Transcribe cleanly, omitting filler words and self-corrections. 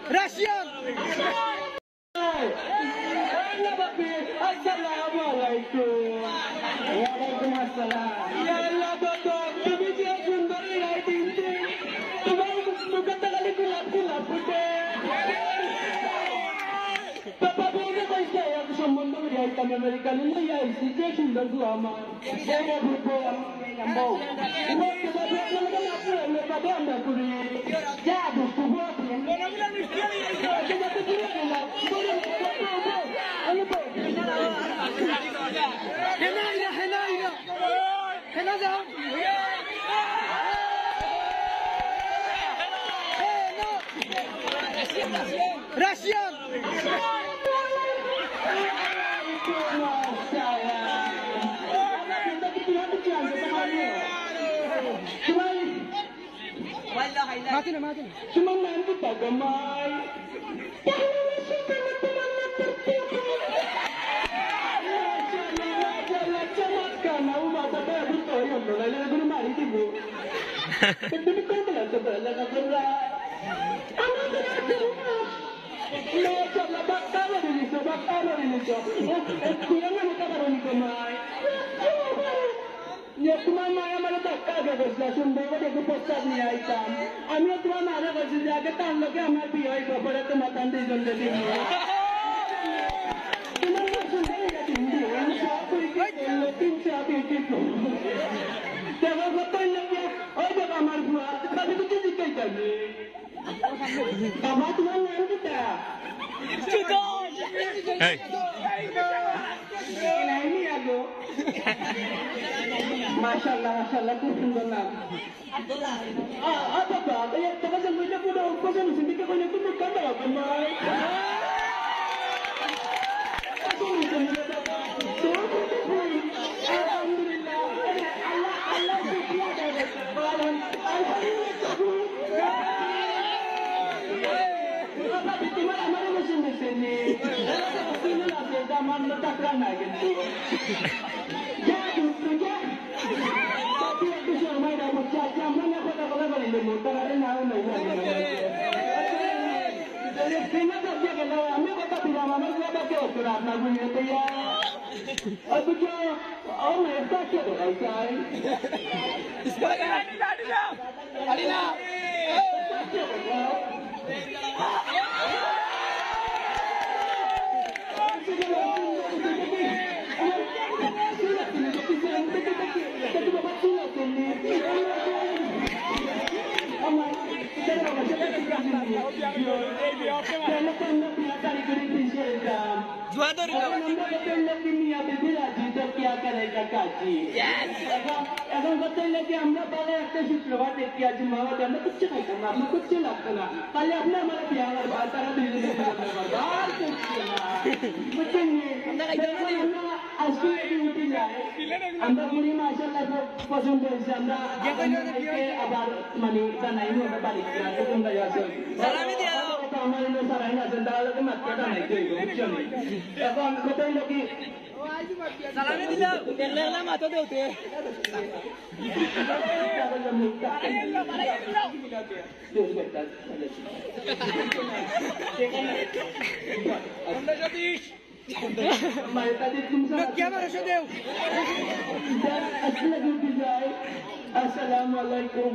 Russian. Assalamualaikum. Waalaikumsalam. Ya Allah, Bapak, kami dia sumber lighting. Tuhan bukan kali kulap putih. Bapak boleh kau saya sambung dengan kami Amerika ini ya istri sumber lama. Saya berbuat nyambau. Ini kita berbuat dengan apa yang pada anda kuri. Jadi sebuah yang kita pikir adalah boleh Russian. Makin. Cuma nanti bagamai. Ya cuma maya mana tak kaget besar sumber ada keposat ni item. Ami cuma mana kerja jaga tan lagi amar biaya kepada teman tante jadi ni. Cuma sumber ada tinggi. Siapa ikut tim siapa ikut. Jangan betul lagi. Oh jangan amar buat. Tapi tu jadi jadi. Kamu cuma mana kita. Hey. Ini aku. Masyaallah tu sungguhlah. Apa bah? Saya tak ada macam pun dah pasal sini kau ni tu bukan dah kemai. Aku ni sendiri dah. Alhamdulillah. Allah suka dah. Apa itu mana macam ni? Ini lah zaman letak kerana gitu. Tapi aku cuma dah bercakap mana kata balik dulu. Tak ada nama lagi. Jadi sini tak dia kalau kami kata tidak mana dia tak kau surat nak punya dia. Aku cuma orang yang tak kau dah say. Sekarang Alina. Juara क्या करेगा काजी এখন কথা লাগে আমরা বলে একটা শুক্রবার দেখি আজ মাওয়া আমরা কুछ नहीं करना हम कुछ लगता ना তাহলে আপনি আমার বিয়া আর বাতারা দিলে বারবার করছে না বুঝছেন আমরা আজকে ডিউটি যায় আমরা পুরি মাশাআল্লাহ পছন্দ হয়েছে আমরা আবার মানে জানাই হবে বাড়ি গিয়ে তোমরা আসো সালামি দিয়া আমার এনে সারাই না তাহলে তো মাত্রাটা নাই তো বুঝছেন এখন কথা লাগে Salami di daw. Terler lang ato daw te. Assalamualaikum.